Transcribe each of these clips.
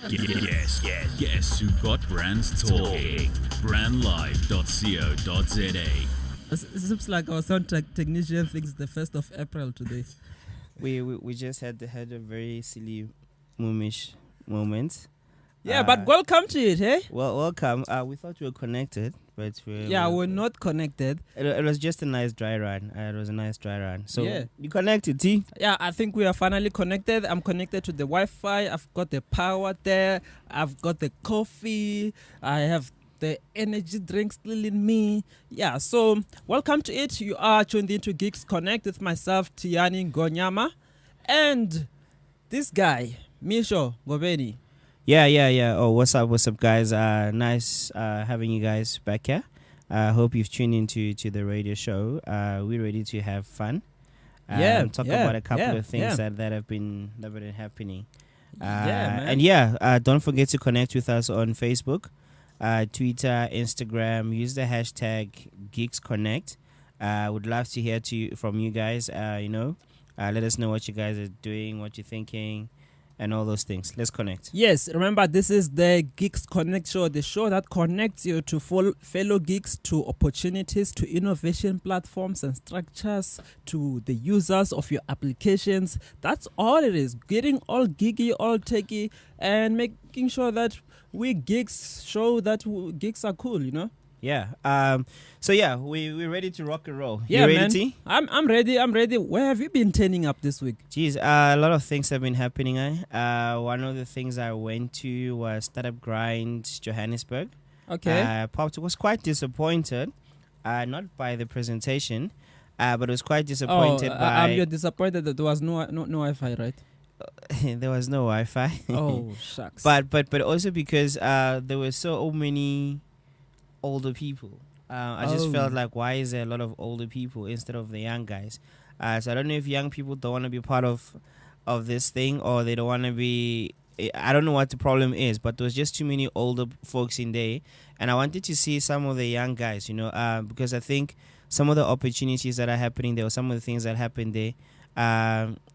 Guess who got brands talking? Brandlive.co.za. It seems like our sound technician thinks the 1st of April today. We just had a very silly moomish moment. Yeah, but welcome to it, hey? Well, welcome. We thought we were connected, but we're not connected. It was just a nice dry run. It was a nice dry run. So Yeah. you connected, T? Yeah, I think we are finally connected. I'm connected to the Wi-Fi. I've got the power there. I've got the coffee. I have the energy drink still in me. Yeah, so welcome to it. You are tuned into Geeks Connect with myself, Tiani Gonyama, and this guy, Misho Gobeni. Yeah. Oh, what's up, guys? Nice having you guys back here. Hope you've tuned into the radio show. We're ready to have fun. Talk about a couple of things that have been happening. Man. And don't forget to connect with us on Facebook, Twitter, Instagram. Use the hashtag GeeksConnect. Would love to hear from you guys. Let us know what you guys are doing, what you're thinking, and all those things. Let's connect. Yes, remember this is the Geeks Connect show, the show that connects you to fellow geeks, to opportunities, to innovation platforms and structures, to the users of your applications. That's all it is. Getting all geeky, all techy, and making sure that we geeks show that geeks are cool, you know? Yeah. We're ready to rock and roll. Yeah, you ready, man. T? I'm ready. Where have you been turning up this week? Jeez, a lot of things have been happening. One of the things I went to was Startup Grind Johannesburg. Okay. Was quite disappointed, not by the presentation, but was quite disappointed by. You're disappointed that there was no Wi-Fi, right? There was no Wi-Fi. Oh, shucks. But also because there were so many older people. I just felt like, why is there a lot of older people instead of the young guys? So I don't know if young people don't want to be part of this thing, or they don't want to be. I don't know what the problem is, but there was just too many older folks in there, and I wanted to see some of the young guys, because I think some of the opportunities that are happening there, or some of the things that happen there,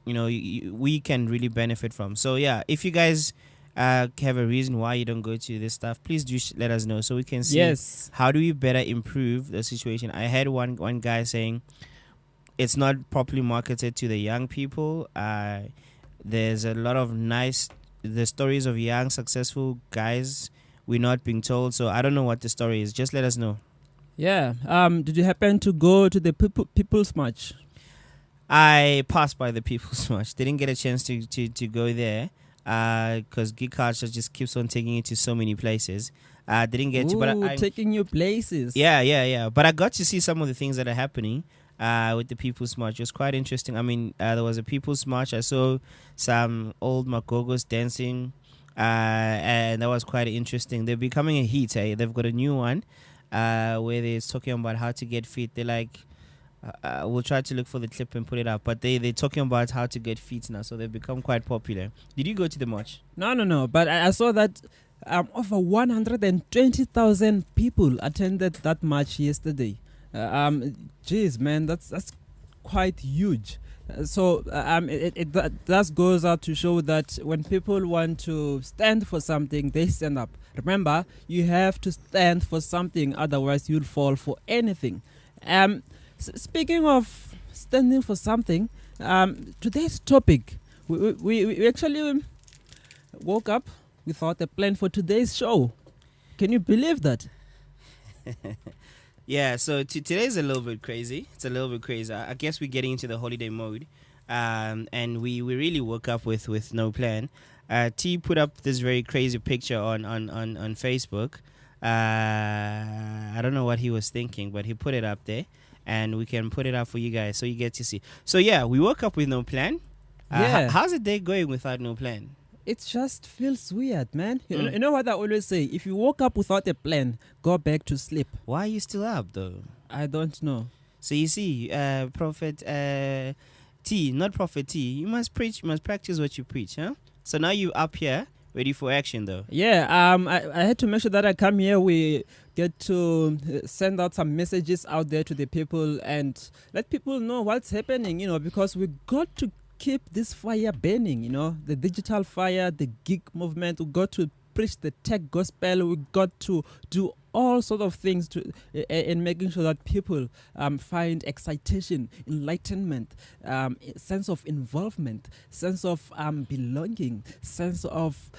we can really benefit from. So yeah, if you guys have a reason why you don't go to this stuff, please do let us know so we can see how do we better improve the situation. I had one guy saying it's not properly marketed to the young people. There's a lot of the stories of young successful guys we're not being told, so I don't know what the story is. Just let us know. Yeah. Did you happen to go to the People's March? I passed by the People's March. Didn't get a chance to go there. Because Geek Culture just keeps on taking it to so many places. Didn't get to, but taking you places. Yeah. But I got to see some of the things that are happening with the People's March. It was quite interesting. I mean, there was a People's March. I saw some old Magogos dancing, and that was quite interesting. They're becoming a hit. They've got a new one where they're talking about how to get fit. They're like, we'll try to look for the clip and put it up. But they're talking about how to get fit now, so they've become quite popular. Did you go to the march? No. But I saw that over 120,000 people attended that march yesterday. Geez, man, that's quite huge. That goes out to show that when people want to stand for something, they stand up. Remember, you have to stand for something, otherwise you'll fall for anything. Speaking of standing for something, today's topic, we actually woke up without a plan for today's show. Can you believe that? Yeah, so today's a little bit crazy. It's a little bit crazy. I guess we're getting into the holiday mode, and we really woke up with no plan. T put up this very crazy picture on Facebook. I don't know what he was thinking, but he put it up there. And we can put it up for you guys so you get to see. So yeah, we woke up with no plan. How's the day going without no plan? It just feels weird, man. You know what I always say? If you woke up without a plan, go back to sleep. Why are you still up though? I don't know. So you see, Prophet T, not Prophet T, you must practice what you preach, huh? So now you up here, ready for action though. Yeah, I had to make sure that I come here. We get to send out some messages out there to the people and let people know what's happening, because we got to keep this fire burning, the digital fire, the gig movement. We got to preach the tech gospel. We got to do all sort of things to in making sure that people find excitation, enlightenment, sense of involvement, sense of belonging, sense of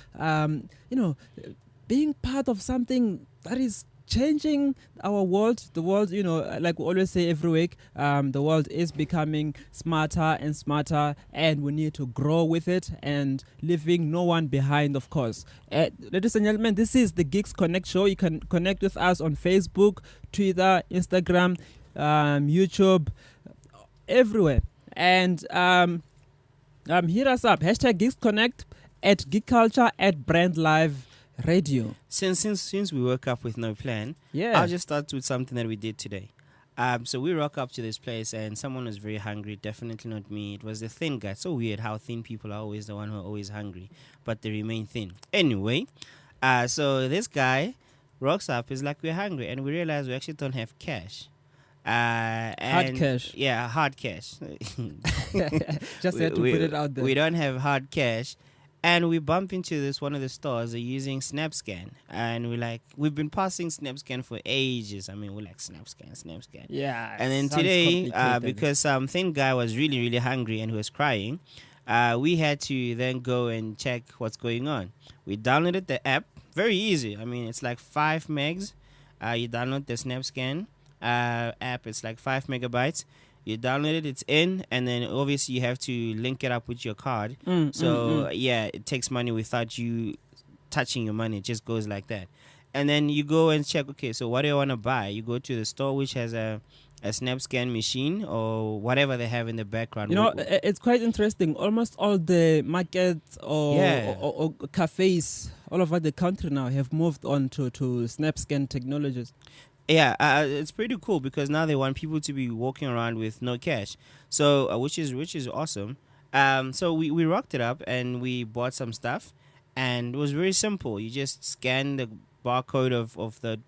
being part of something that is changing our world. The world, like we always say every week, the world is becoming smarter and smarter, and we need to grow with it and leaving no one behind, of course. Ladies and gentlemen, this is the Geeks Connect show. You can connect with us on Facebook, Twitter, Instagram, YouTube, everywhere. And hit us up, hashtag Geeks Connect, at Geek Culture, at Brand Live Radio. Since we woke up with no plan, I'll just start with something that we did today. So we rock up to this place and someone was very hungry. Definitely not me. It was the thin guy. So weird how thin people are always the one who are always hungry, but they remain thin. Anyway, so this guy rocks up. Is like, we're hungry, and we realize we actually don't have cash. Hard cash. Yeah, hard cash. Just had to put it out there. We don't have hard cash. And we bump into one of the stores. They're using SnapScan. And we've been passing SnapScan for ages. I mean, we're like, SnapScan. Yeah. And then today, because some thin guy was really, really hungry and he was crying, we had to then go and check what's going on. We downloaded the app. Very easy. I mean, it's like 5 megs. You download the SnapScan app. It's like 5 megabytes. You download it, it's in, and then obviously you have to link it up with your card. It takes money without you touching your money. It just goes like that. And then you go and check, okay, so what do I want to buy? You go to the store which has a SnapScan machine or whatever they have in the background. It's quite interesting. Almost all the markets or cafes all over the country now have moved on to SnapScan technologies. Yeah, it's pretty cool because now they want people to be walking around with no cash. So, which is awesome. So we rocked it up and we bought some stuff, and it was very simple. You just scan the barcode of the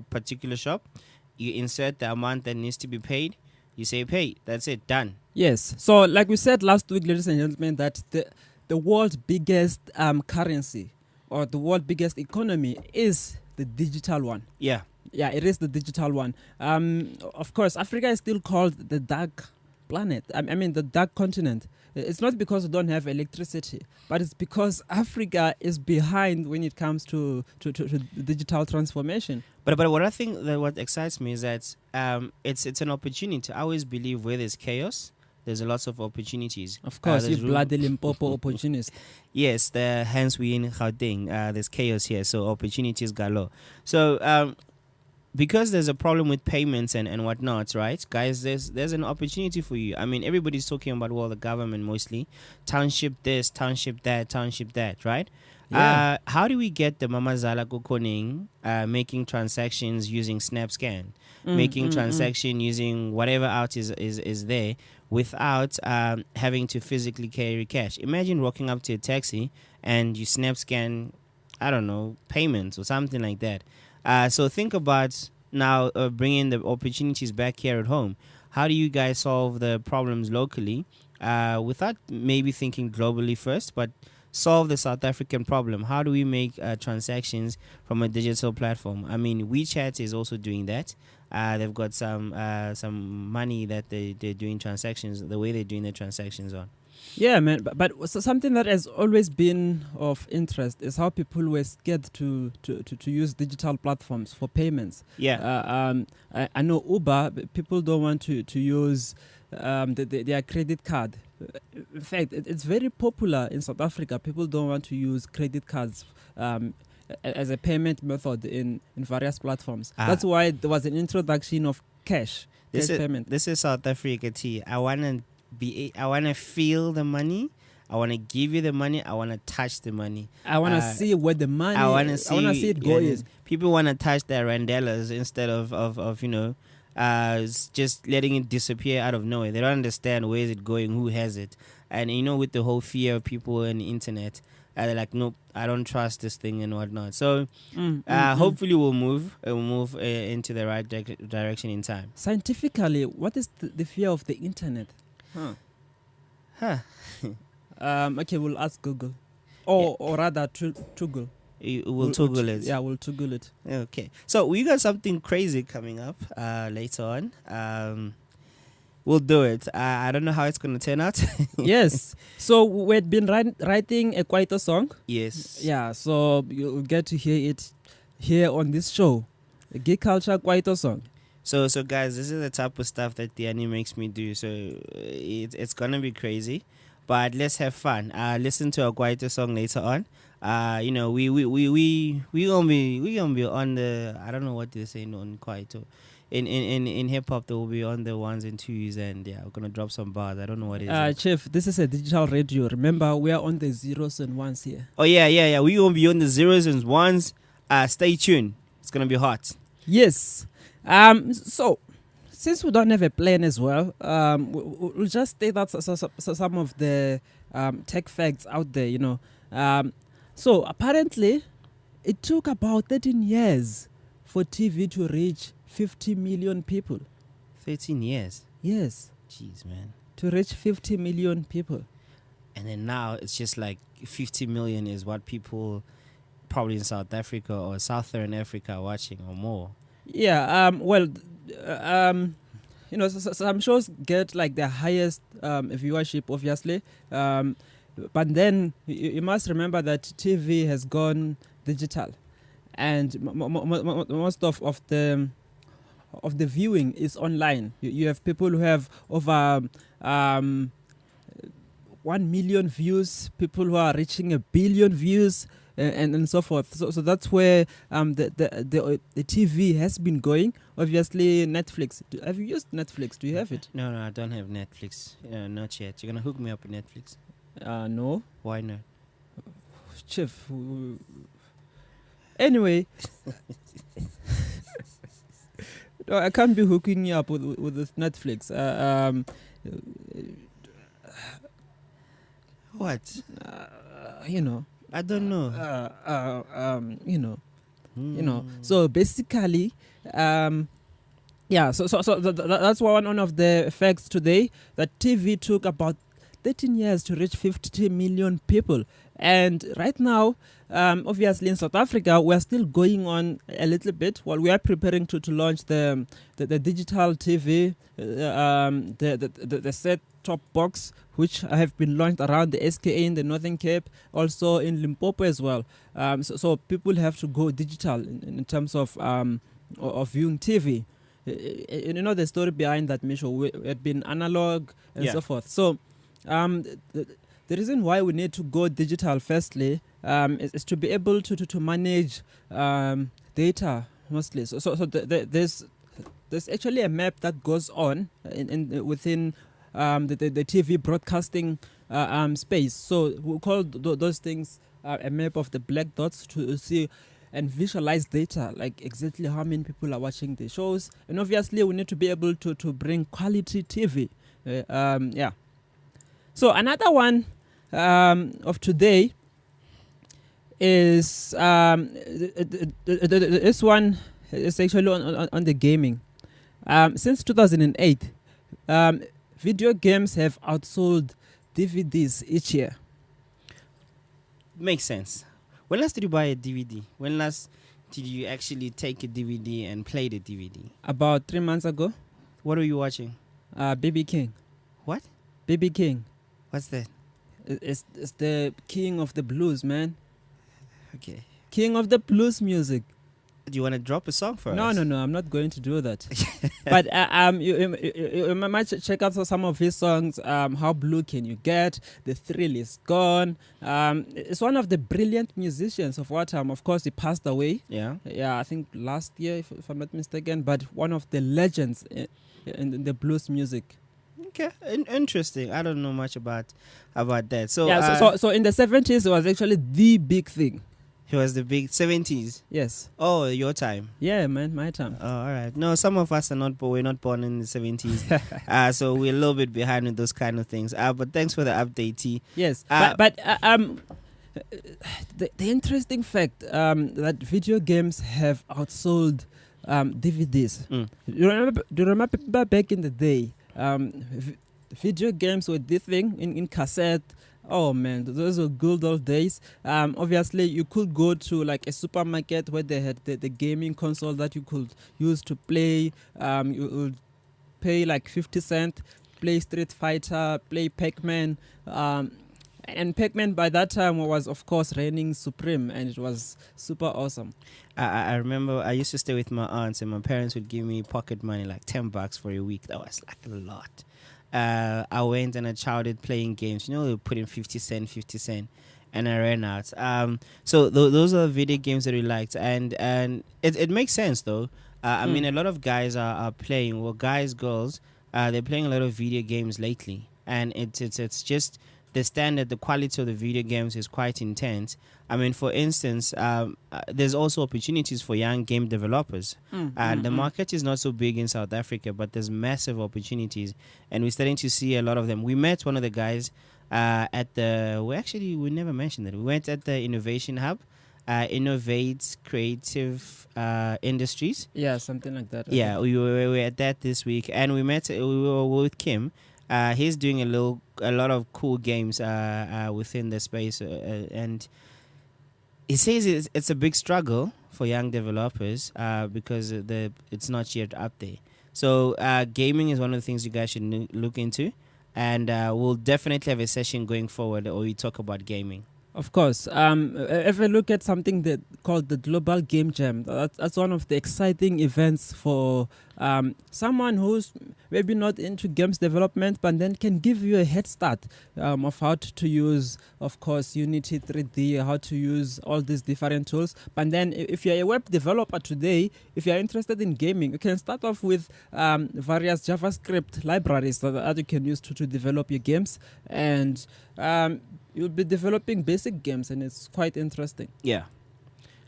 particular shop. You insert the amount that needs to be paid. You say pay. That's it. Done. Yes. So, like we said last week, ladies and gentlemen, that the world's biggest currency or the world's biggest economy is the digital one. Yeah. Yeah, it is the digital one. Of course, Africa is still called the dark planet. I mean, the dark continent. It's not because we don't have electricity, but it's because Africa is behind when it comes to digital transformation. But what I think that what excites me is that it's an opportunity. I always believe where there's chaos, there's a lots of opportunities. Of course, you bloody Limpopo opportunist. Yes, hence we in Gauteng. There's chaos here, so opportunities galore. So because there's a problem with payments and whatnot, right, guys? There's an opportunity for you. I mean, everybody's talking about the government mostly, township this, township that, right? Yeah. How do we get the Mama Zala Kokoning making transactions using SnapScan, making transaction using whatever out is there without having to physically carry cash? Imagine walking up to a taxi and you SnapScan, I don't know, payments or something like that. So think about now bringing the opportunities back here at home. How do you guys solve the problems locally without maybe thinking globally first, but solve the South African problem? How do we make transactions from a digital platform? I mean, WeChat is also doing that. They've got some money that they're doing transactions, the way they're doing the transactions on. Yeah, man. But so something that has always been of interest is how people were scared to use digital platforms for payments. Yeah. I know Uber, people don't want to use their credit card. In fact, it's very popular in South Africa. People don't want to use credit cards as a payment method in various platforms. That's why there was an introduction of cash payment. This is South Africa tea. I wanna feel the money. I wanna give you the money. I wanna touch the money. I wanna see where the money. I wanna see it going. People wanna touch their randellas instead of just letting it disappear out of nowhere. They don't understand where is it going, who has it, and with the whole fear of people and the internet, they're like, nope, I don't trust this thing and whatnot. So hopefully we'll move into the right direction in time. Scientifically, what is the fear of the internet? Huh. Okay, we'll ask Google, or rather, Google. We'll toggle it. Yeah, we'll Google it. Okay. So we got something crazy coming up later on. We'll do it. I don't know how it's gonna turn out. Yes. So we'd been writing a Kwaito song. Yes. Yeah. So you'll get to hear it here on this show, a Geek Culture Kwaito song. So guys, this is the type of stuff that Danny makes me do. So it's gonna be crazy, but let's have fun. Listen to a Kwaito song later on. We gonna be on the, I don't know what they're saying on Kwaito. In hip hop, they will be on the ones and twos, and yeah, we're gonna drop some bars. I don't know what it is. Chief, this is a digital radio. Remember, we are on the zeros and ones here. Oh yeah. We gonna be on the zeros and ones. Stay tuned. It's gonna be hot. Yes. So since we don't have a plan as well, we'll just state that some of the tech facts out there. So apparently, it took about 13 years for TV to reach 50 million people. 13 years. Yes. Jeez, man. To reach 50 million people. And then now it's just like 50 million is what people probably in South Africa or Southern Africa are watching or more. Yeah. Some shows get like the highest viewership, obviously. But then you must remember that TV has gone digital, and most of the viewing is online. You have people who have over 1 million views, people who are reaching 1 billion views, and so forth. So that's where the TV has been going. Obviously, Netflix. Have you used Netflix? Do you have it? No, I don't have Netflix. Not yet. You're gonna hook me up with Netflix? No. Why not? Chief. Anyway. No, I can't be hooking you up with this Netflix. What? I don't know. So basically, So that's one of the facts today, that TV took about 13 years to reach 50 million people. And right now, obviously in South Africa, we're still going on a little bit while we are preparing to launch the digital TV, the set-top box, which have been launched around the SKA in the Northern Cape, also in Limpopo as well. So people have to go digital in terms of viewing TV. You know the story behind that, Misho. We had been analog and so forth. So the reason why we need to go digital, firstly, is to be able to manage data mostly. So there's actually a map that goes on within the TV broadcasting space. So we call those things a map of the black dots to see and visualize data, like exactly how many people are watching the shows. And obviously we need to be able to bring quality TV. So another one of today is this one is actually on the gaming. Since 2008, video games have outsold DVDs each year. Makes sense. When last did you buy a DVD? When last did you actually take a DVD and play the DVD? About 3 months ago. What were you watching? BB King. What? BB King. What's that? It's the king of the blues, man. Okay. King of the blues music. Do you want to drop a song for us? No, I'm not going to do that. But you might check out some of his songs. How Blue Can You Get? The Thrill Is Gone. It's one of the brilliant musicians of our time. Of course, he passed away. Yeah, I think last year, if I'm not mistaken. But one of the legends in the blues music. Okay, interesting. I don't know much about that. So so in the 70s, it was actually the big thing. He was the big 70s. Yes. Oh, your time. Yeah, man, my time. Oh, all right. No, some of us we're not born in the 70s. So we're a little bit behind with those kind of things. But thanks for the update, T. Yes. But the interesting fact that video games have outsold DVDs. Do you remember back in the day, video games were the thing in cassette. Oh man, those were good old days. Obviously, you could go to like a supermarket where they had the gaming console that you could use to play. You would pay like 50 cents, play Street Fighter, play Pac-Man. And Pac-Man by that time was, of course, reigning supreme, and it was super awesome. I remember I used to stay with my aunts, and my parents would give me pocket money, like $10 for a week. That was like a lot. I went and I childed playing games. You know, they put in 50 cent, and I ran out. So those are video games that we liked, and it makes sense though. I mean, a lot of guys are playing. Well, guys, girls, they're playing a lot of video games lately, and it's just the standard, the quality of the video games is quite intense. I mean, for instance, there's also opportunities for young game developers. The market is not so big in South Africa, but there's massive opportunities, and we're starting to see a lot of them. We met one of the guys at we never mentioned it. We went at the Innovation Hub, Innovate Creative Industries. Yeah, something like that. Yeah, we were at that this week, and we were with Kim. He's doing a lot of cool games within the space, and he says it's a big struggle for young developers because it's not yet up there. So gaming is one of the things you guys should look into, and we'll definitely have a session going forward where we talk about gaming. Of course. If we look at something that called the Global Game Jam, that's one of the exciting events for someone who's maybe not into games development, but then can give you a head start of how to use, of course, Unity 3D, how to use all these different tools. But then if you're a web developer today, if you're interested in gaming, you can start off with various JavaScript libraries that you can use to develop your games. And you'll be developing basic games, and it's quite interesting. Yeah.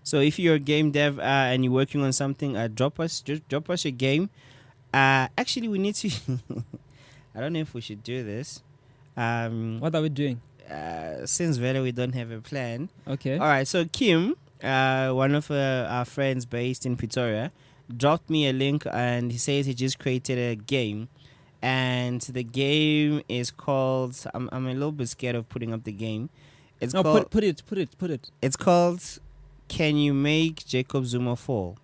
So if you're a game dev and you're working on something, drop us your game. Actually, we need to. I don't know if we should do this. What are we doing? Since really we don't have a plan. Okay. All right. So Kim, one of our friends based in Pretoria, dropped me a link, and he says he just created a game. And the game is called. I'm a little bit scared of putting up the game. It's called. Put it. It's called Can You Make Jacob Zuma Fall?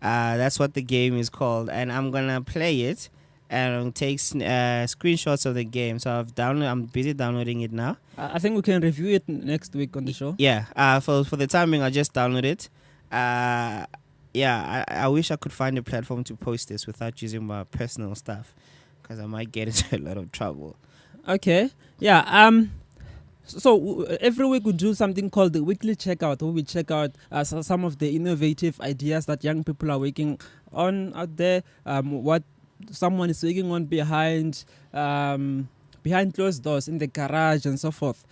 That's what the game is called, and I'm gonna play it and take screenshots of the game. So I'm busy downloading it now. I think we can review it next week on the show. Yeah. For the time being, I'll just download it. Yeah. I wish I could find a platform to post this without using my personal stuff, because I might get into a lot of trouble. Okay. Yeah. So every week we do something called the weekly checkout, where we check out some of the innovative ideas that young people are working on out there. What someone is working on behind closed doors in the garage and so forth.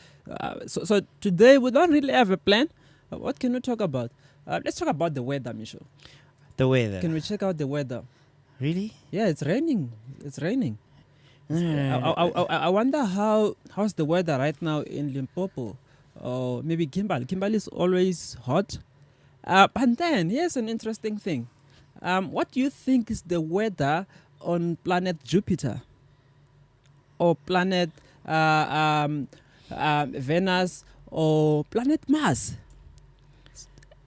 So today we don't really have a plan. What can we talk about? Let's talk about the weather, Micho. The weather. Can we check out the weather? Really? Yeah, it's raining. I wonder how's the weather right now in Limpopo, or maybe Kimberley. Kimberley is always hot. But then here's an interesting thing. What do you think is the weather on planet Jupiter, or planet Venus, or planet Mars?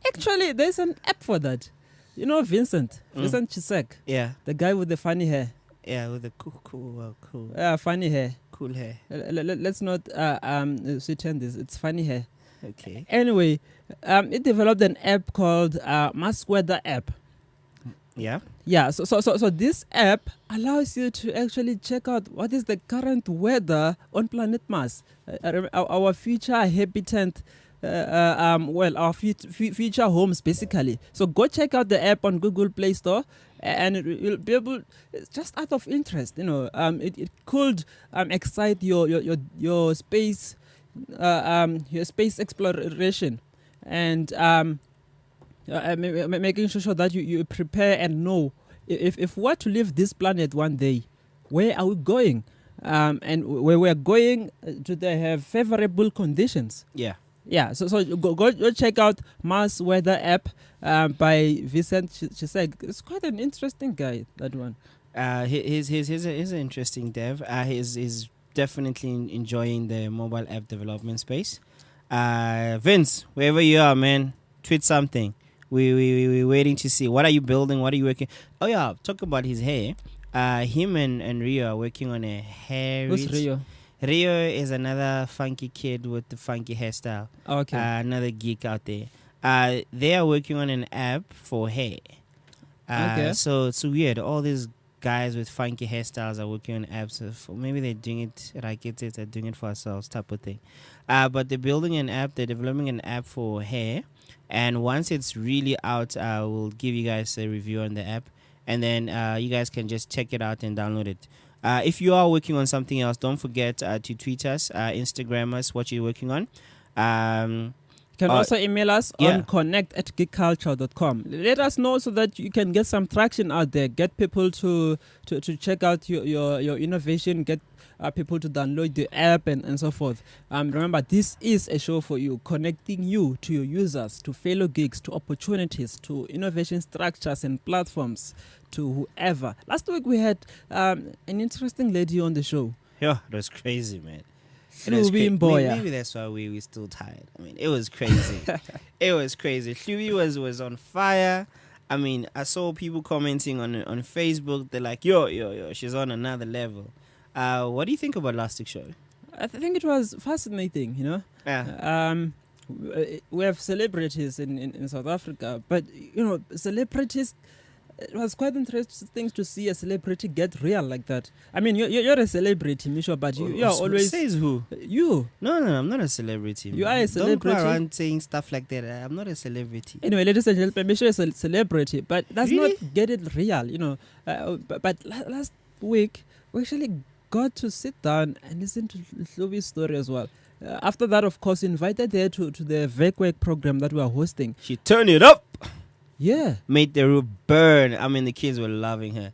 Actually, there's an app for that. You know Vincent Chisek, Yeah. the guy with the funny hair. Yeah, with the cool. Funny hair. Cool hair. Let's not pretend this. It's funny hair. Okay. Anyway, it developed an app called Mars Weather app. Yeah. Yeah. So this app allows you to actually check out what is the current weather on planet Mars, our future habitat. Our future homes, basically. So go check out the app on Google Play Store, and you'll be able. It's just out of interest, it could excite your space, your space exploration, and making sure that you prepare and know if we were to leave this planet one day, where are we going, and where we're going, do they have favorable conditions? Yeah, so go check out Mars Weather app by Vincent Chisek. It's quite an interesting guy, that one. He's an interesting dev. He's definitely enjoying the mobile app development space. Vince, wherever you are, man, tweet something. We're waiting to see. What are you building? What are you working? Oh yeah, talk about his hair. Him and Rio are working on a hair. Who's Rio? Rio is another funky kid with the funky hairstyle. Okay. Another geek out there. They are working on an app for hair. Okay. So it's weird. All these guys with funky hairstyles are working on apps. Maybe they're doing it, they're doing it for ourselves type of thing. But they're building an app. They're developing an app for hair. And once it's really out, we'll give you guys a review on the app. And then you guys can just check it out and download it. If you are working on something else, don't forget to tweet us, Instagram us what you're working on. You can also email us yeah. on connect@geekculture.com. Let us know so that you can get some traction out there. Get people to check out your innovation. Get people to download the app and so forth. Remember, this is a show for you, connecting you to your users, to fellow geeks, to opportunities, to innovation structures and platforms, to whoever. Last week we had an interesting lady on the show. Yeah, it was crazy, man. Maybe that's why we still tired. I mean, it was crazy. It was crazy. Hlubi was on fire. I mean, I saw people commenting on Facebook. They're like, yo, she's on another level. What do you think about last week's show? I think it was fascinating, you know. Yeah. We have celebrities in South Africa, but you know, celebrities. It was quite interesting to see a celebrity get real like that. I mean, you're a celebrity, Misha, but you are always... Says who? You. No, I'm not a celebrity. You are a celebrity. Don't go around saying stuff like that. I'm not a celebrity. Anyway, ladies and gentlemen, Misha is a celebrity, but that's Really? not get it real, you know. But last week, we actually got to sit down and listen to Hlubi's story as well. After that, of course, invited her to the Vekwerk program that we are hosting. She turned it up. Yeah. Made the room burn. I mean, the kids were loving her.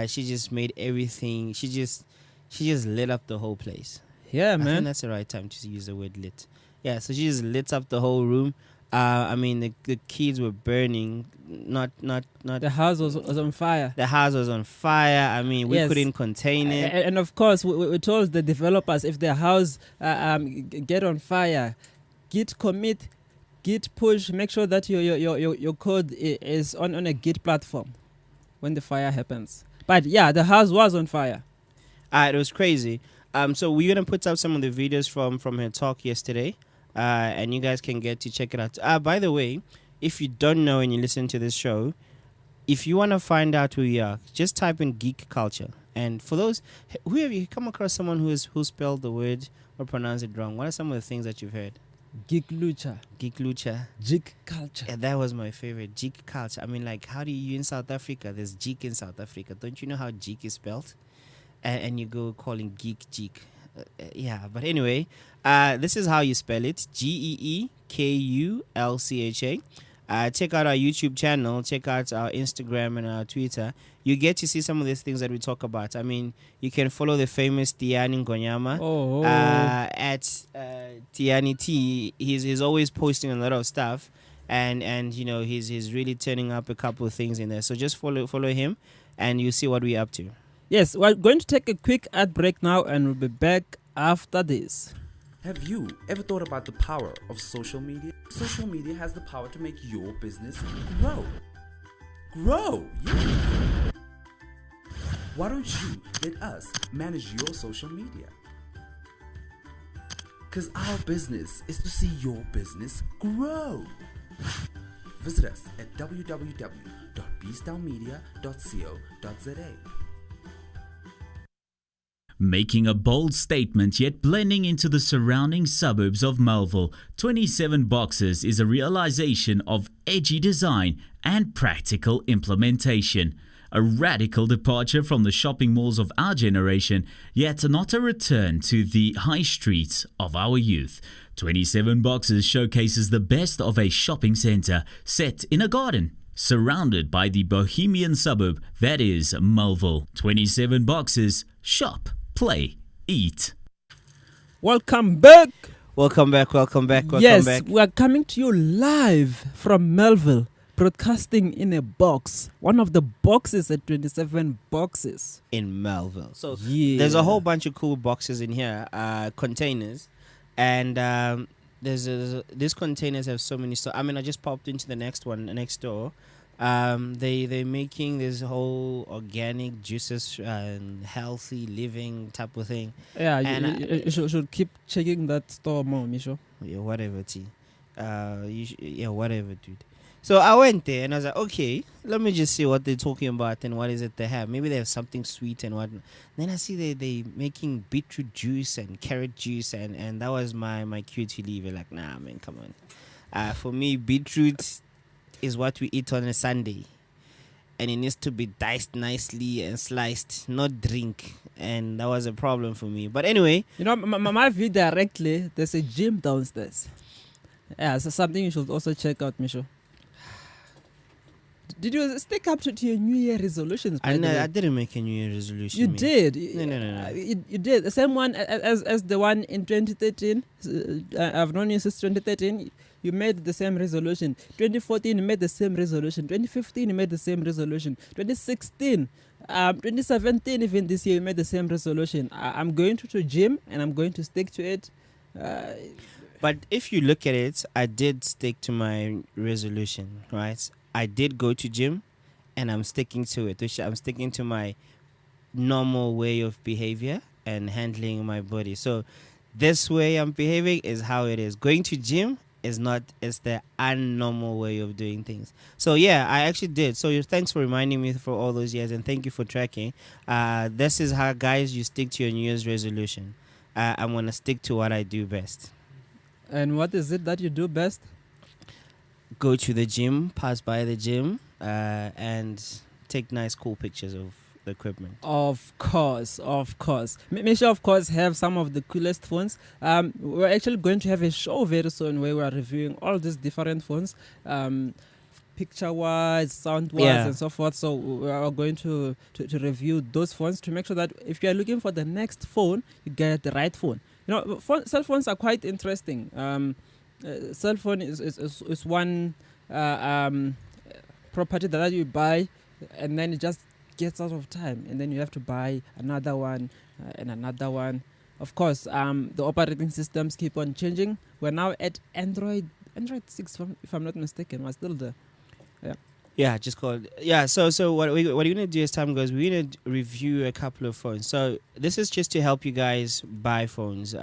She just made everything. She just lit up the whole place. Yeah, I man. think that's the right time to use the word lit. Yeah, so she just lit up the whole room. I mean, the kids were burning. Not. The house was on fire. The house was on fire. I mean, we Yes. couldn't contain it. And of course, we told the developers if their house get on fire, git commit, git push, make sure that your code is on a git platform when the fire happens. But yeah, the house was on fire. It was crazy. So we're gonna put up some of the videos from her talk yesterday, and you guys can get to check it out. By the way, if you don't know and you listen to this show, if you want to find out who we are, just type in geek culture. And for those who have you come across someone who spelled the word or pronounced it wrong, what are some of the things that you've heard? Geek Lucha. Geek Lucha. Geek culture. Yeah, that was my favorite. Geek culture. I mean, like, how do you in South Africa? There's geek in South Africa. Don't you know how geek is spelled? And you go calling geek. Yeah, but anyway, this is how you spell it. GeeKulcha. Check out our YouTube channel. Check out our Instagram and our Twitter. You get to see some of these things that we talk about. I mean, you can follow the famous Tiani Ngonyama at Tiani T. He's always posting a lot of stuff, and you know he's really turning up a couple of things in there. So just follow him, and you see what we're up to. Yes, we're going to take a quick ad break now, and we'll be back after this. Have you ever thought about the power of social media? Social media has the power to make your business grow. Yeah. Why don't you let us manage your social media? Because our business is to see your business grow. Visit us at www.bstownmedia.co.za. Making a bold statement yet blending into the surrounding suburbs of Melville, 27 Boxes is a realization of edgy design and practical implementation. A radical departure from the shopping malls of our generation, yet not a return to the high streets of our youth. 27 Boxes showcases the best of a shopping centre set in a garden, surrounded by the bohemian suburb that is Melville. 27 Boxes, shop, play, eat. Welcome back. Welcome back. Yes, we are coming to you live from Melville. broadcasting in a box. One of the boxes at 27 boxes. in Melville. So Yeah. there's a whole bunch of cool boxes in here, containers, and these containers have so many. So I mean, I just popped into the next one next door. They're making this whole organic juices and healthy living type of thing. Yeah, And you should keep checking that store more, Misho. Yeah, whatever, T. Yeah, whatever, dude. So I went there and I was like, okay, let me just see what they're talking about and what is it they have. Maybe they have something sweet and what. Then I see they making beetroot juice and carrot juice, and that was my cue to leave it. Like, nah, man, come on. For me, beetroot is what we eat on a Sunday, and it needs to be diced nicely and sliced, not drink. And that was a problem for me. But anyway, You know, my view directly, there's a gym downstairs. Yeah, so something you should also check out, Misho. Did you stick up to your New Year resolutions? by I the know way? I didn't make a New Year resolution. You man. did. No. You did. The same one as the one in 2013. I've known you since 2013. You made the same resolution. 2014, you made the same resolution. 2015, you made the same resolution. 2016, 2017, even this year, you made the same resolution. I'm going to the gym and I'm going to stick to it. But if you look at it, I did stick to my resolution, right? I did go to gym, and I'm sticking to it. Which I'm sticking to my normal way of behavior and handling my body. So this way I'm behaving is how it is. Going to gym is not. It's the unnormal way of doing things. So yeah, I actually did. So thanks for reminding me for all those years, and thank you for tracking. This is how, guys, you stick to your New Year's resolution. I'm gonna stick to what I do best. And what is it that you do best? Go to the gym, pass by the gym, and take nice, cool pictures of the equipment. Of course. Misha, of course, have some of the coolest phones. We're actually going to have a show very soon where we are reviewing all these different phones, picture-wise, sound-wise, Yeah. and so forth. So we are going to review those phones to make sure that if you are looking for the next phone, you get the right phone. You know, cell phones are quite interesting. Cell phone is one property that you buy, and then it just gets out of time, and then you have to buy another one and another one. Of course, the operating systems keep on changing. We're now at Android 6, if I'm not mistaken. We're still there. Yeah, just called. Yeah, so what we're gonna do as time goes, we're gonna review a couple of phones. So this is just to help you guys buy phones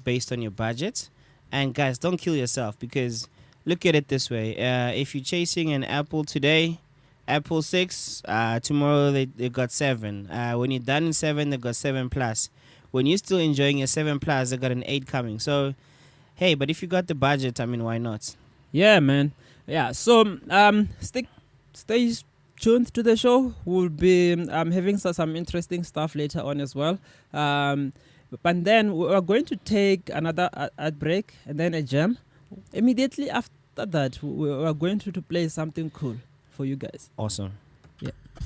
based on your budget. And guys, don't kill yourself, because look at it this way: if you're chasing an Apple today, Apple 6, tomorrow they got 7. When you're done in 7, they got 7 Plus. When you're still enjoying a 7 Plus, they got an 8 coming. So, hey, but if you got the budget, I mean, why not? Yeah, man. Yeah. So stay tuned to the show. We'll be having some interesting stuff later on as well. But then we're going to take another ad break and then a jam. Immediately after that, we're going to play something cool for you guys. Awesome.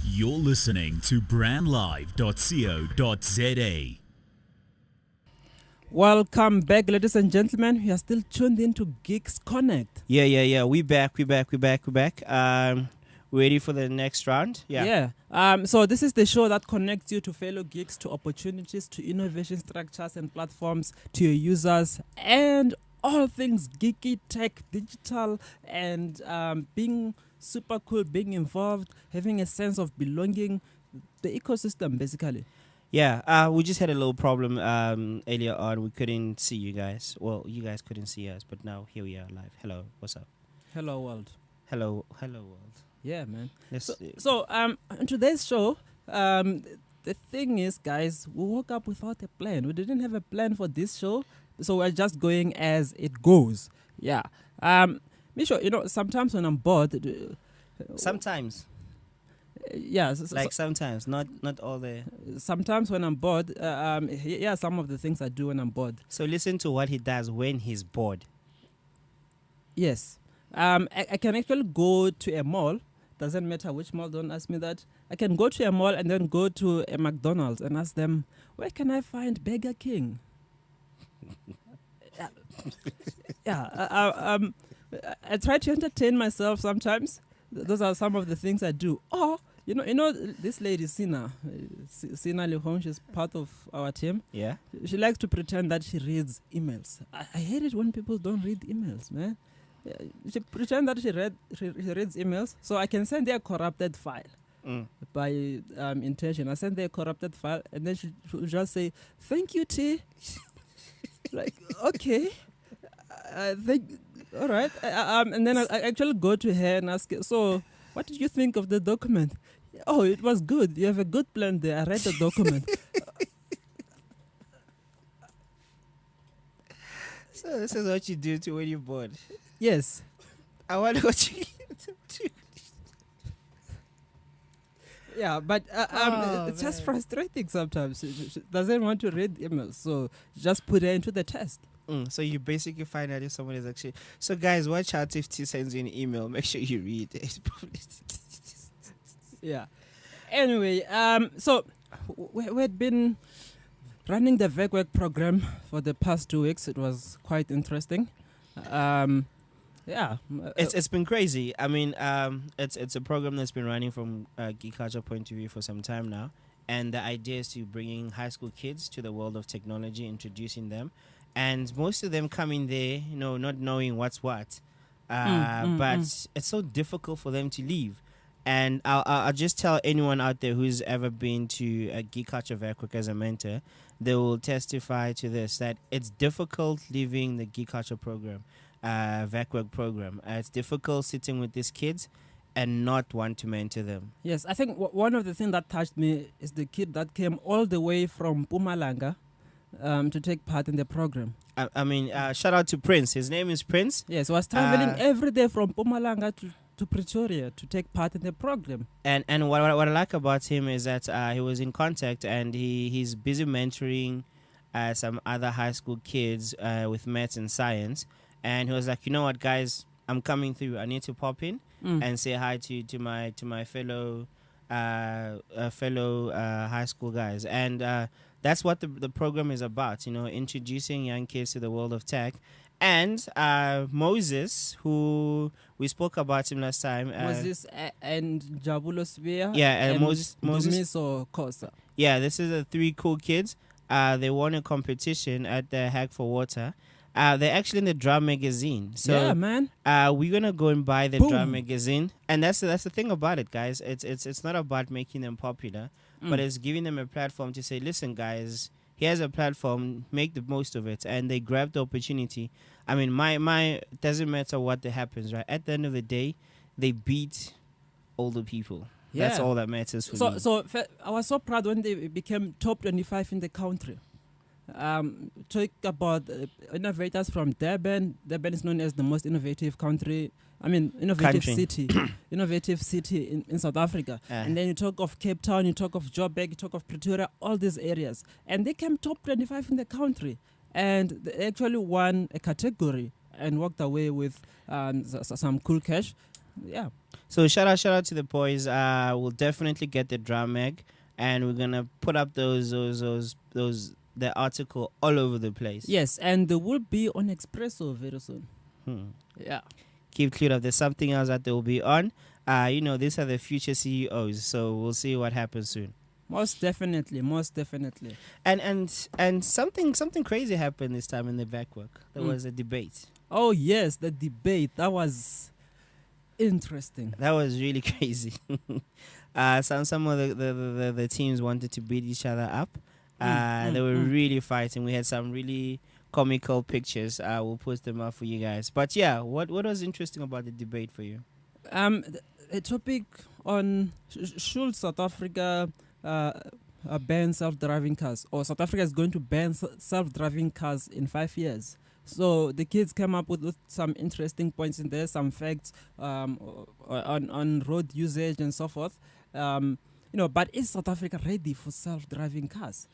You're listening to brandlive.co.za. Welcome back, ladies and gentlemen. We are still tuned into Geeks Connect. Yeah. We back. Ready for the next round? Yeah. So this is the show that connects you to fellow geeks, to opportunities, to innovation structures and platforms, to your users, and all things geeky, tech, digital, and being super cool, being involved, having a sense of belonging, the ecosystem, basically. Yeah, we just had a little problem earlier on. We couldn't see you guys. Well, you guys couldn't see us, but now here we are live. Hello, what's up? Hello, world. Hello, world. Yeah, man. Let's So on today's show, the thing is, guys, we woke up without a plan. We didn't have a plan for this show, so we're just going as it goes. Yeah. Misho, you know, sometimes when I'm bored, sometimes, yeah, sometimes, not all the. sometimes when I'm bored, yeah, some of the things I do when I'm bored. So listen to what he does when he's bored. Yes. I can actually go to a mall. Doesn't matter which mall, don't ask me that. I can go to a mall and then go to a McDonald's and ask them, where can I find Burger King? I try to entertain myself sometimes. Those are some of the things I do. Or this lady Sina, Sina Lehong, she's part of our team. Yeah. She likes to pretend that she reads emails. I hate it when people don't read emails, man. She pretend that she reads emails, so I can send her a corrupted file by intention. I send her a corrupted file, and then she'll just say, "Thank you, T." Like, okay, all right. And then I actually go to her and ask her, "So, what did you think of the document?" "Oh, it was good. You have a good plan there. I read the document." So this is what you do to when you're bored. Yes. I wonder what you do. Yeah, but Oh, it's just man. frustrating sometimes. She doesn't want to read emails, so just put her into the test. So you basically find out if someone is actually. So guys, watch out if T sends you an email. Make sure you read it. Yeah. Anyway, so we'd been running the VECWEC program for the past 2 weeks. It was quite interesting. Yeah. It's been crazy. I mean, it's a program that's been running from a geek culture point of view for some time now, and the idea is to bringing high school kids to the world of technology, introducing them, and most of them come in there, not knowing what's what, but it's so difficult for them to leave. And I'll just tell anyone out there who's ever been to a geek culture VECWEC as a mentor, they will testify to this, that it's difficult leaving the geek culture program. VECWEC program. It's difficult sitting with these kids and not want to mentor them. Yes, I think one of the things that touched me is the kid that came all the way from Mpumalanga to take part in the program. I mean, shout out to Prince. His name is Prince. Yes, was traveling every day from Mpumalanga to Pretoria to take part in the program. And what I like about him is that he was in contact and he's busy mentoring some other high school kids with maths and science. And he was like, you know what, guys, I'm coming through. I need to pop in and say hi to my fellow high school guys. And that's what the program is about, introducing young kids to the world of tech. And Moses, who we spoke about him last time. Moses and Jabulo Svea. Yeah, and Moses. Dumiso Kosa. Yeah, this is the 3 cool kids. They won a competition at the Hack for Water. They're actually in the Drum magazine. So yeah, man. We're gonna go and buy the Boom. Drum magazine, and that's the thing about it, guys. It's not about making them popular, but it's giving them a platform to say, listen, guys, here's a platform, make the most of it, and they grab the opportunity. I mean, my doesn't matter what happens, right? At the end of the day, they beat older people. Yeah. That's all that matters for me. So I was so proud when they became top 25 in the country. Talk about innovators from Durban. Durban is known as the most innovative innovative city in South Africa. And then you talk of Cape Town, you talk of Joburg, you talk of Pretoria, all these areas. And they came top 25 in the country. And they actually won a category and walked away with some cool cash. Yeah. So shout out to the boys. We'll definitely get the Drum mag, and we're gonna put up the article all over the place. Yes, and they will be on Expresso very soon. Yeah. Keep clear of there's something else that they will be on. These are the future CEOs, so we'll see what happens soon. Most definitely. And something crazy happened this time in the VECWEC. There was a debate. Oh yes, the debate. That was interesting. That was really crazy. Some of the teams wanted to beat each other up. They were really fighting. We had some really comical pictures. We'll post them up for you guys. But yeah, what was interesting about the debate for you? A topic on should South Africa ban self-driving cars, or South Africa is going to ban self-driving cars in 5 years. So the kids came up with some interesting points in there, some facts on road usage and so forth. But is South Africa ready for self-driving cars?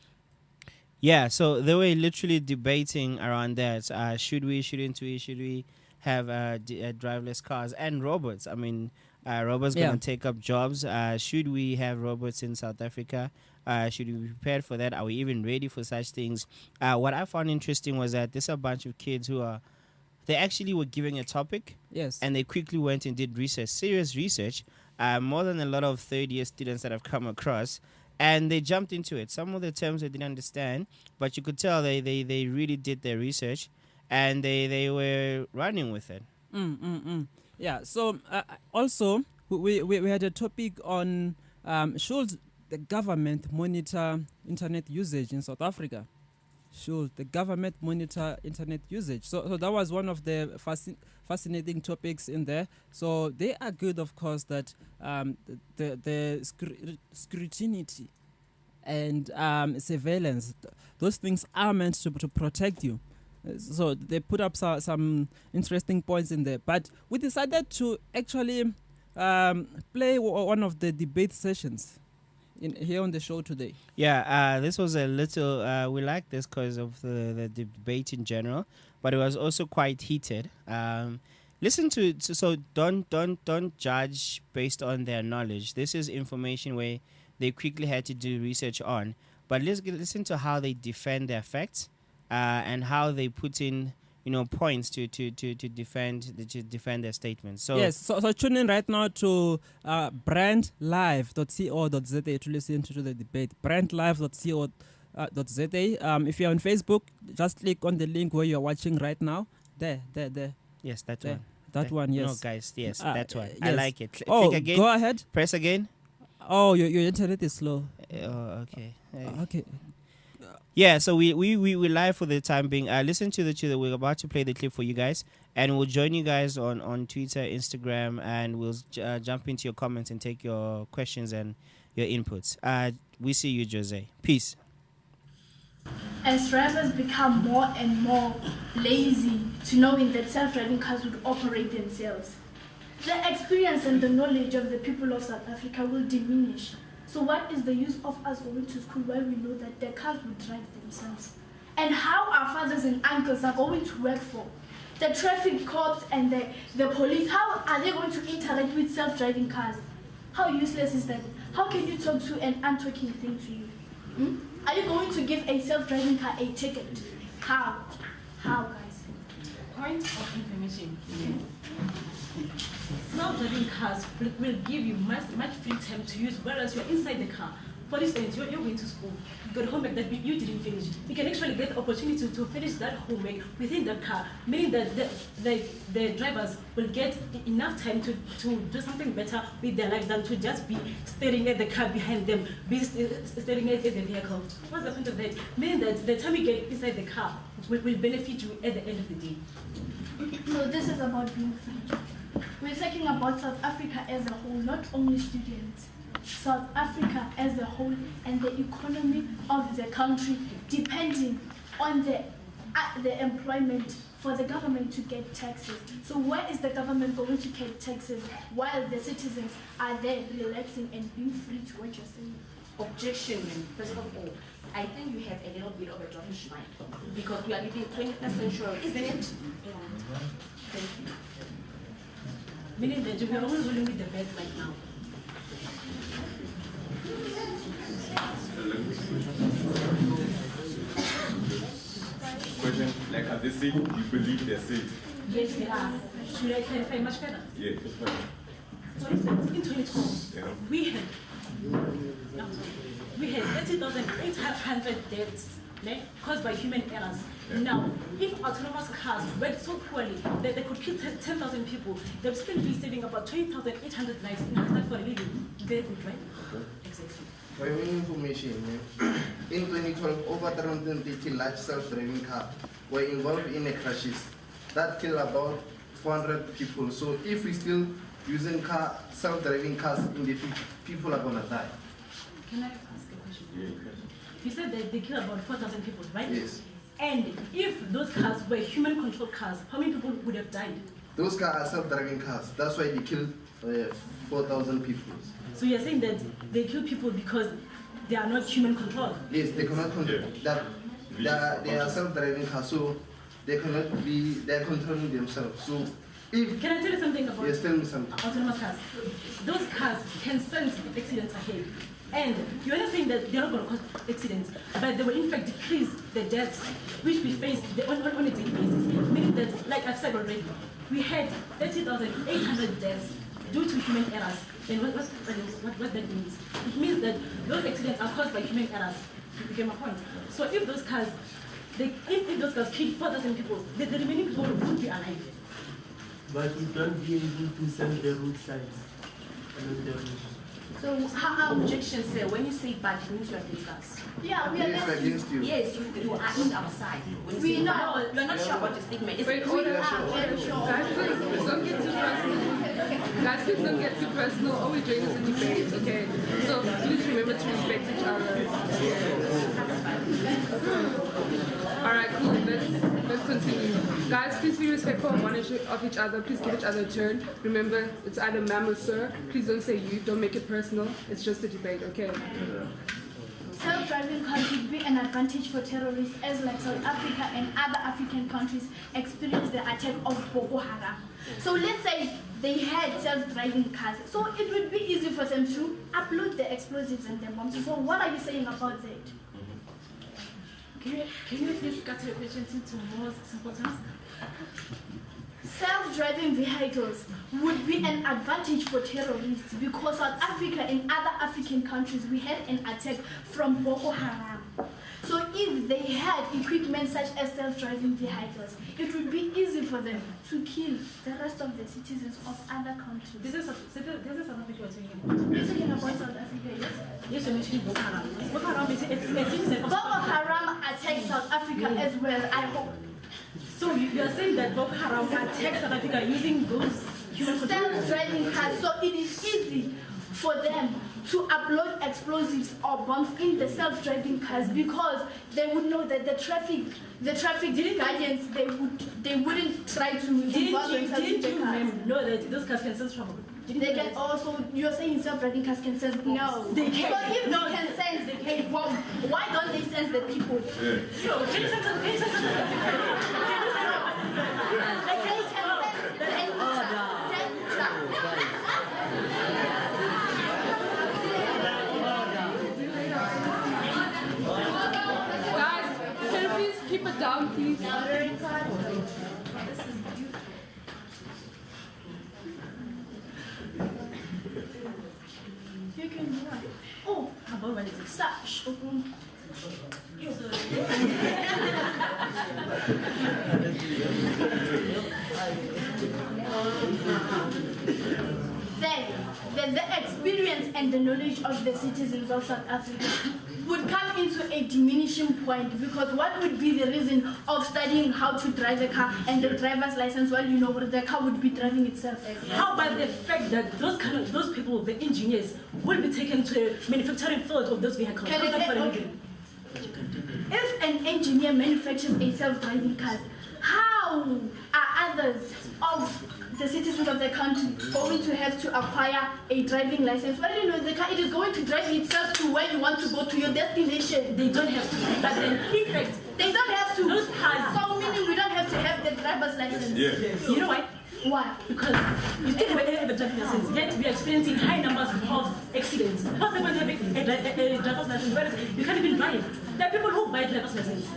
Yeah, so they were literally debating around that. Should we, shouldn't we? Should we have driverless cars and robots? I mean, robots going to take up jobs. Should we have robots in South Africa? Should we be prepared for that? Are we even ready for such things? What I found interesting was that there's a bunch of kids who are they actually were given a topic Yes. and they quickly went and did research, serious research, more than a lot of third-year students that I've come across, and they jumped into it. Some of the terms they didn't understand, but you could tell they really did their research, and they were running with it. Yeah. So also we had a topic on should the government monitor internet usage in South Africa? Should the government monitor internet usage? So that was one of the fascinating topics in there. So they argued, of course, that the scrutiny and surveillance, those things are meant to protect you. So they put up some interesting points in there. But we decided to actually play one of the debate sessions here on the show today. Yeah, this was a little. We like this because of the debate in general, but it was also quite heated. Listen to so don't judge based on their knowledge. This is information where they quickly had to do research on. But listen to how they defend their facts, and how they put in points to defend their statements. So yes, so tune in right now to brandlive.co.za to listen to the debate. Brandlive.co.za. If you're on Facebook, just click on the link where you're watching right now. There. Yes, that there. one. That one, yes. No, guys, yes, that one. I yes. like it. Oh, click again. go ahead. Press again. Oh, your internet is slow. Oh, okay. Okay. Yeah, so we live for the time being. Listen to the we're about to play the clip for you guys, and we'll join you guys on Twitter, Instagram, and we'll jump into your comments and take your questions and your inputs. We see you, Jose. Peace. As drivers become more and more lazy to knowing that self-driving cars would operate themselves, the experience and the knowledge of the people of South Africa will diminish. So what is the use of us going to school where we know that the cars will drive themselves? And how our fathers and uncles are going to work for? The traffic cops and the police, how are they going to interact with self-driving cars? How useless is that? How can you talk to an untalking thing to you? Are you going to give a self-driving car a ticket? How? How, guys? Point of information. Self-driving cars will give you much free time to use, whereas you're inside the car. For instance, you're going to school, you've got homework that you didn't finish. You can actually get the opportunity to finish that homework within the car, meaning that the drivers will get enough time to do something better with their life than to just be staring at the car behind them, be staring at the vehicle. What's the point of that? Meaning that the time you get inside the car will benefit you at the end of the day. So this is about being free. We're talking about South Africa as a whole, not only students. South Africa as a whole and the economy of the country depending on the employment for the government to get taxes. So where is the government going to get taxes while the citizens are there relaxing and being free to what you're saying? Objection, first of all. I think you have a little bit of a doggish mind because we are living 21st century, isn't it? Thank you. Meaning that we are always willing with the best right now. Question, like are they safe? You believe they're safe? Yes, they are. Should I clarify much further? Yeah, that's fine. For instance, in 2012, Yeah. we had 30,800 deaths caused by human errors. Yeah. Now, if autonomous cars worked so poorly that they could kill 10,000 people, they would still be saving about 20,800 lives in order for a living. Very good, right? Exactly. For your information, in 2012, over 330 large self-driving cars were involved in a crashes that killed about 400 people. So if we still using self-driving cars in the future, people are gonna die. Can I ask a question? Yeah. You said that they kill about 4,000 people, right? Yes. And if those cars were human-controlled cars, how many people would have died? Those cars are self-driving cars. That's why they killed 4,000 people. So you're saying that they kill people because they are not human-controlled? Yes, they cannot control that. They are self-driving cars, so they cannot be. They are controlling themselves. So if Can I tell you something about yes, tell me something. autonomous cars? Those cars can sense accidents ahead. And you're not saying that they're not going to cause accidents, but they will in fact decrease the deaths which we face on a daily basis. Meaning that, like I've said already, we had 30,800 deaths due to human errors. And what that means? It means that those accidents are caused by human errors. You became my point. So if those cars, if those cars killed 4,000 people, the remaining people would be alive. But we don't be able to send the road signs along the road. So how objection, sir? When you say bad, it means you are against us. Yeah, we are Against you. Yes, you are in our side. When you We say know. bad, you're not sure about the statement. It's very sure. Guys, please don't get too personal. Guys, please don't get too personal. All we're doing is a debate, okay? So please remember to respect each other. Alright, cool. Let's continue. Guys, please be respectful of each other. Please give each other a turn. Remember, it's either ma'am or sir. Please don't say you. Don't make it personal. It's just a debate, okay? Self-driving cars would be an advantage for terrorists as like South Africa and other African countries experience the attack of Boko Haram. So let's say they had self-driving cars. So it would be easy for them to upload the explosives and the bombs. So what are you saying about that? Can you please cut your questions into more simple terms? Self-driving vehicles would be an advantage for terrorists because South Africa and other African countries, we had an attack from Boko Haram. So if they had equipment such as self-driving vehicles, it would be easy for them to kill the rest of the citizens of other countries. This is South Africa you're talking about. You're talking about South Africa, yes? Yes, you're mentioning Boko Haram. Boko Haram is Boko Haram attacked South Africa as well, I hope. So you are saying that Boko Haram attacked South Africa using those human self-driving cars, so it is easy for them to upload explosives or bombs in the self-driving cars because they would know that the traffic guardians, they wouldn't try to involve themselves in the cars. Know that those cars can sense trouble? They can also, you're saying self-driving cars can sense bombs. No. They can. So if they can sense a bomb, why don't they sense the people? No, can you sense Guys, can you please keep it down, please? You can run. Oh, such. Then the experience and the knowledge of the citizens of South Africa would come into a diminishing point because what would be the reason of studying how to drive a car and the driver's license while you know what the car would be driving itself? How about the fact that those people, the engineers, will be taken to the manufacturing field of those vehicles? If an engineer manufactures a self-driving car, how are others of the citizens of the country going to have to acquire a driving license? Well, you know, the car, it is going to drive itself to where you want to go, to your destination. They don't have to. But then, in fact, they don't have to. Those cars. So meaning we don't have to have the driver's license. Yeah. You know why? Why? Because you still have a driving license, yet we are experiencing high numbers of accidents. What's the point of having a driver's license? Whereas you can't even drive. There are people who buy driver's license.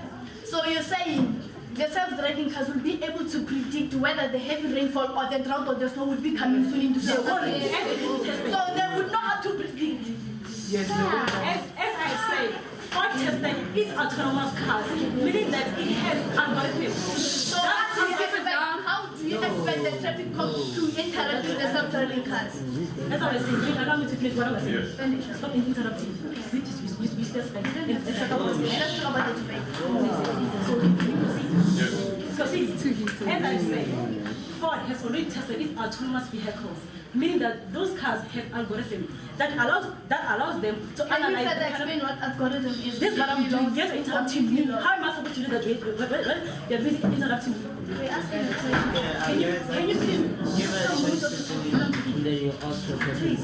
So you're saying the self-driving cars will be able to predict whether the heavy rainfall or the drought or the snow would be coming soon into South Africa. So they would know how to predict. Yes, as I say, Ford tested its autonomous cars, meaning that it has algorithms. So how do you expect the traffic cops to interact with the self-driving cars? That's what I was saying. Allow me to finish what I was saying. Yes. Stop interrupting. We specify. Let's talk about the debate. So see, as I say, Ford has already tested its autonomous vehicles, meaning that those cars have algorithms that allows them to analyze. Can you further explain what algorithm is? This is what I'm doing. Yes, interrupting me. How am I supposed to do that? You're busy interrupting me. We're asking a question. Can you please give us a question, then you ask the question.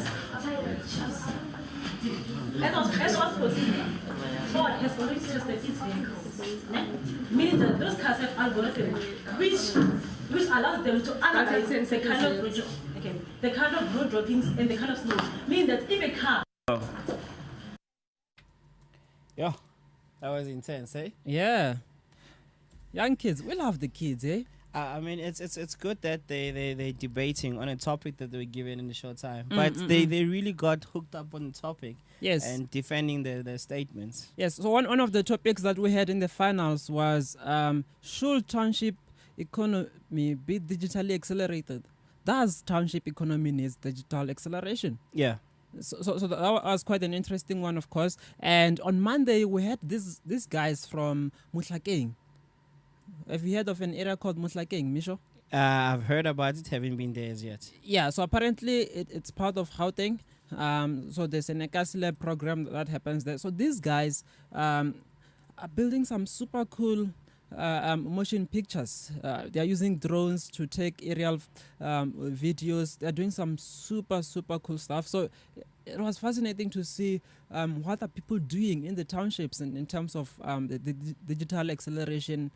As was proceeding, Ford has already tested its vehicles, meaning that those cars have algorithms which allows them to analyze the kind of road droppings and the kind of snow, meaning that if a car Yeah, that was intense, eh? Yeah. Young kids, we love the kids, eh? I mean, it's good that they're debating on a topic that they were given in a short time, but they really got hooked up on the topic. Yes. And defending their statements. Yes. So one of the topics that we had in the finals was should township economy be digitally accelerated? Does township economy need digital acceleration? Yeah. So that was quite an interesting one, of course. And on Monday we had these guys from Mohlakeng. Have you heard of an area called Mohlakeng, Misho? I've heard about it, haven't been there as yet. Yeah, so apparently it's part of Gauteng. So there's an Ekasile program that happens there. So these guys are building some super cool motion pictures. They're using drones to take aerial videos. They're doing some super cool stuff. So it was fascinating to see what are people doing in the townships in terms of the digital acceleration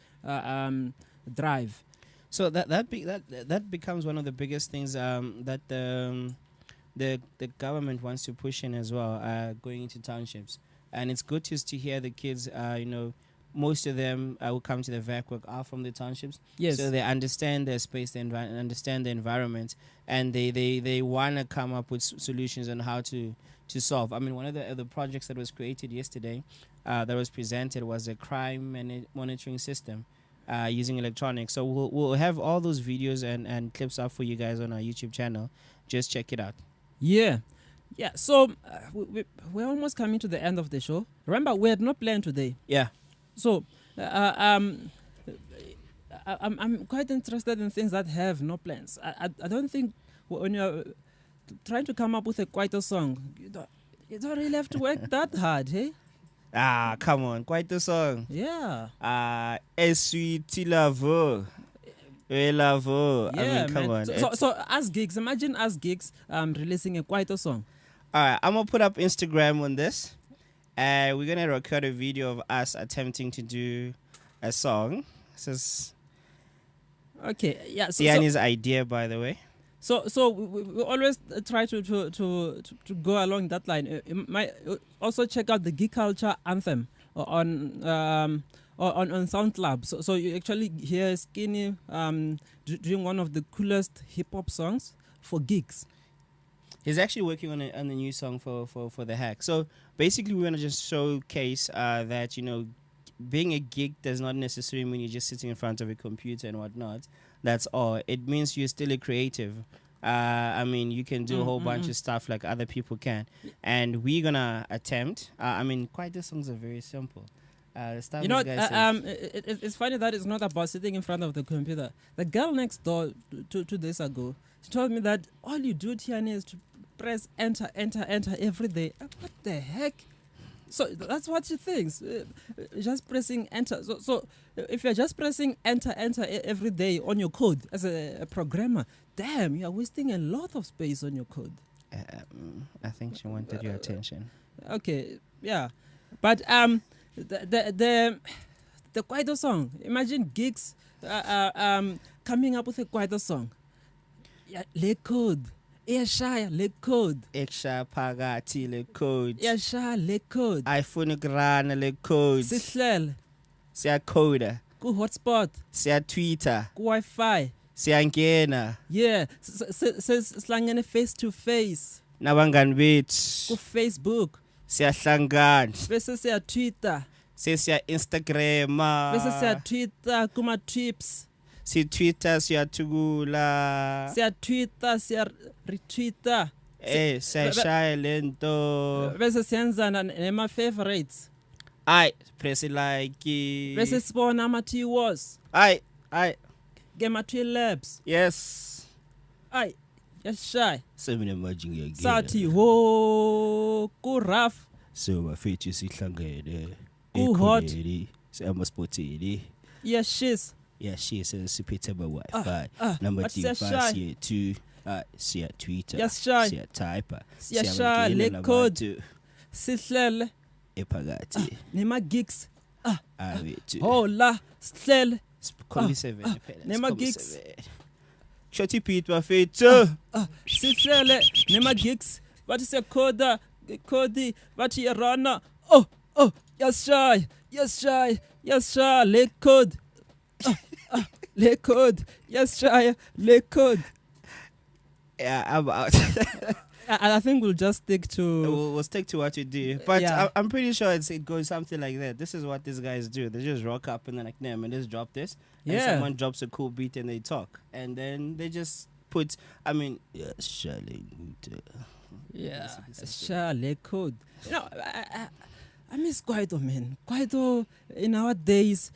drive. So that becomes one of the biggest things that the government wants to push in as well, going into townships. And it's good to hear the kids, most of them who come to the VAC work are from the townships. Yes. So they understand their space, they understand the environment, and they want to come up with solutions on how to solve. I mean, one of the projects that was created yesterday that was presented was a crime monitoring system using electronics. So we'll have all those videos and clips up for you guys on our YouTube channel. Just check it out. Yeah. So we're almost coming to the end of the show. Remember, we had no plan today. Yeah. So I'm quite interested in things that have no plans. I don't think when you're trying to come up with a quieter song, you don't really have to work that hard, hey? Come on, quite the song. Yeah. Essuie lavo. Lavo. Yeah, I mean, come on. So as gigs, imagine as gigs releasing a quieter song. Alright, I'm gonna put up Instagram on this. We're gonna record a video of us attempting to do a song. This is Yanni's idea, by the way. So we always try to go along that line. You might also check out the Geek Culture Anthem on SoundCloud. So you actually hear Skinny doing one of the coolest hip hop songs for gigs. He's actually working on a new song for the Hack. So basically, we want to just showcase that, being a geek does not necessarily mean you're just sitting in front of a computer and whatnot. That's all. It means you're still a creative. I mean, you can do a whole bunch of stuff like other people can. And we're going to attempt. Quite the songs are very simple. It's funny that it's not about sitting in front of the computer. The girl next door 2 days ago, she told me that all you do, Tiani, is to press enter every day. What the heck? So that's what she thinks. Just pressing enter. So if you're just pressing enter every day on your code as a programmer, damn, you are wasting a lot of space on your code. I think she wanted your attention. Okay, yeah, but the quieter song. Imagine gigs coming up with a quieter song. Yeah, le code. Iyashaya le code. Eksha phakathi le code. Iyashaya le code. iPhone ukurana le code. Sihlele. Siyacoda. Ku hotspot. Siyatwitter. Ku Wi-Fi. Siyangena. Yeah, sihlangene face to face. Nabangani bethu. Ku Facebook. Siyahlangana. Bese siya Twitter. Siya Instagram. Bese siya Twitter kuma trips. Si Twitter siyathukula. Siya Twitter siya retweeter. Siyashaya lento. Bese siyenzana nema favorites. Press like. Bese sibona ama T-Wars. Game at labs. Yes. Yashaya. Semina majingi again. Sathi ho ku rough. So bafethu sihlangene. Ku hot. Siyama sportini. Yes. Yeah, she says siphethe Wi-Fi. Number device here too. Siya Twitter. Siya typer. Siya le code. Sihlele. Ephakathi. Nema gigs. Awethu. Hola, sihlele. Khombise vele phela. Nema gigs. Shorty Pete bafethu. Sihlele nema gigs. Bathi siya code, bathi runner. Yes, shy. Yes, shy. Yes, shy. Liquid. Liquid. Yes, shy. Liquid. Yeah, I'm out. I think we'll just stick to. We'll stick to what we do. But Yeah. I'm pretty sure it goes something like that. This is what these guys do. They just rock up and they're like, nah, man, let's drop this. And Yeah. someone drops a cool beat and they talk. And then they just put, yes, Charlie. Yeah, sure, liquid. You know, I miss Kwaito, man. Kwaito, in our days,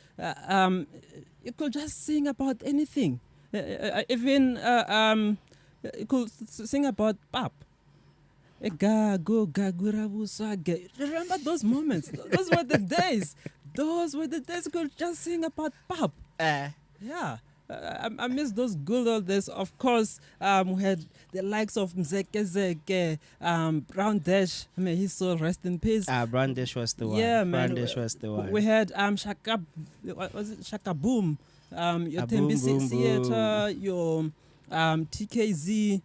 you could just sing about anything. Even you could sing about pap. Remember those moments? Those were the days. Those were the days you could just sing about pap. Yeah. I miss those good old days. Of course, we had the likes of Mzeke Zeke, Brown Dash. I mean, his soul rest in peace. Brown Dash was the one. Yeah, man. Brown Dash was the one. We had Shaka, what was it? Shaka Boom, your Boom, Tembi boom, Theater, your TKZ.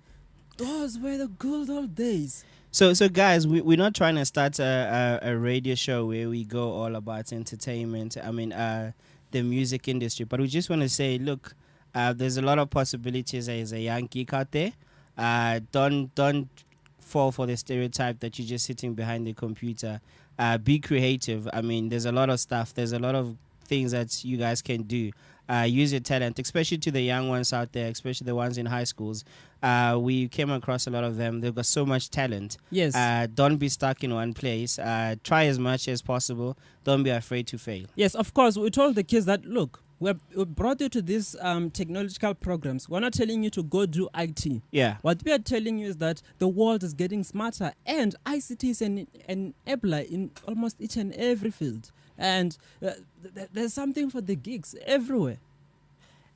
Those were the good old days. So guys, we're not trying to start a radio show where we go all about entertainment. The music industry, but we just want to say, look, there's a lot of possibilities as a young geek out there. Don't fall for the stereotype that you're just sitting behind the computer. Be creative. I mean, there's a lot of stuff. There's a lot of things that you guys can do. Use your talent, especially to the young ones out there, especially the ones in high schools. We came across a lot of them. They've got so much talent. Yes. Don't be stuck in one place. Try as much as possible. Don't be afraid to fail. Yes, of course. We told the kids that, look, we brought you to these technological programs. We're not telling you to go do IT. Yeah. What we are telling you is that the world is getting smarter, and ICT is an enabler in almost each and every field. And there's something for the geeks everywhere.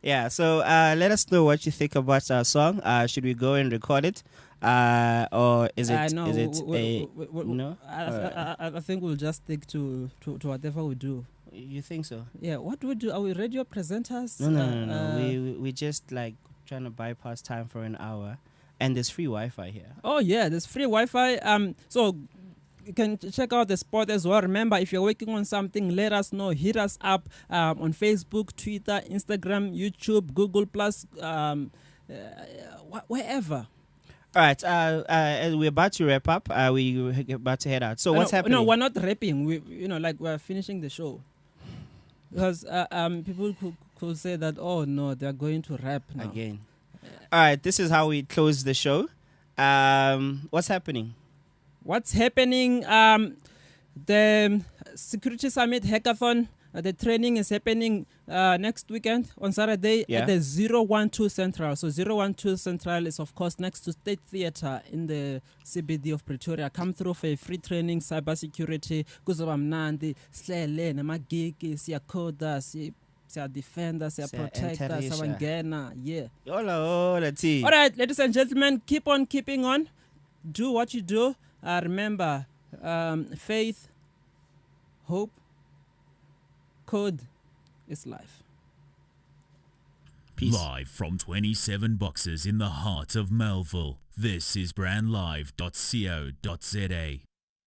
Yeah, so let us know what you think about our song. Should we go and record it? Or is it, no, no? I think we'll just stick to whatever we do. You think so? Yeah, what do we do? Are we radio presenters? No. We just like trying to bypass time for an hour. And there's free Wi-Fi here. Oh, yeah, there's free Wi-Fi. So you can check out the spot as well. Remember, if you're working on something, let us know. Hit us up on Facebook, Twitter, Instagram, YouTube, Google+, wherever. All right, we're about to wrap up. We're about to head out. So what's happening? No, we're not rapping. We're finishing the show. Because people could say that, oh, no, they're going to rap now. Again. All right, this is how we close the show. What's happening? What's happening? The Security Summit Hackathon, the training is happening next weekend on Saturday at the 012 Central. So 012 Central is, of course, next to State Theatre in the CBD of Pretoria. Come through for a free training, cybersecurity, kuzoba mnandi, sihlele namagigi, siyacoda, siya defender, siya protector, siyabangena, yeah. Hola, T. All right, ladies and gentlemen, keep on keeping on. Do what you do. Remember, faith, hope, code is life. Peace. Live from 27 Boxes in the heart of Melville, this is brandlive.co.za.